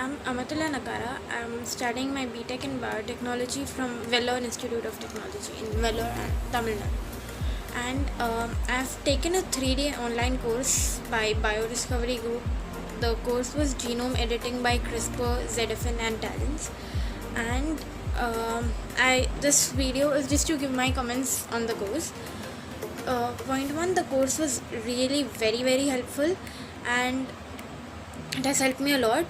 I'm Amatula Nakara. I'm studying my BTech in Biotechnology from Vellore Institute of Technology in Vellore, Tamil Nadu. And I've taken a 3-day online course by BioDiscovery Group. The course was Genome Editing by CRISPR, ZFN TALENs. And this video is just to give my comments on the course. Point 1, the course was really very helpful, and it has helped me a lot.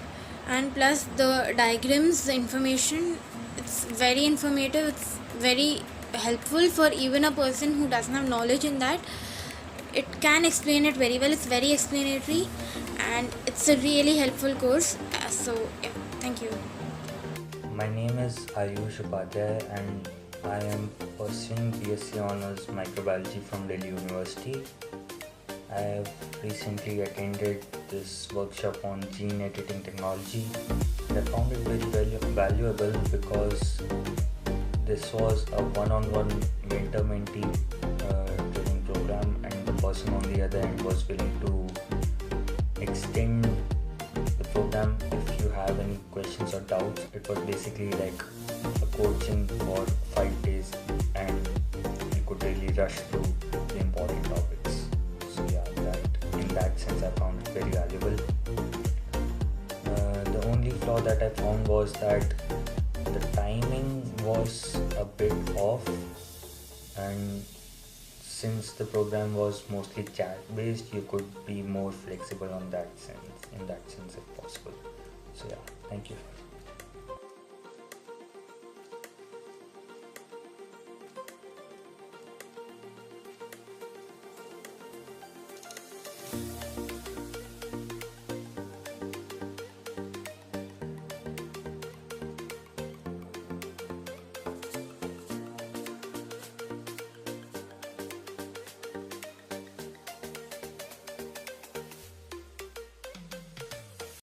And plus the diagrams, the information, it's very informative, it's very helpful for even a person who doesn't have knowledge in that. It can explain it very well, it's very explanatory, and it's a really helpful course. So yeah, thank you. My name is Ayush Upadhyay and I am pursuing BSc Honours Microbiology from Delhi University. I have recently attended this workshop on gene editing technology. I found it very valuable because this was a one-on-one mentor-mentee training program, and the person on the other end was willing to extend the program if you have any questions or doubts. It was basically like a coaching for 5 days, and you could really rush through the important topics. So yeah, in that sense I found it very valuable. The only flaw that I found was that the timing was a bit off, and since the program was mostly chat based, you could be more flexible in that sense if possible. So yeah, thank you.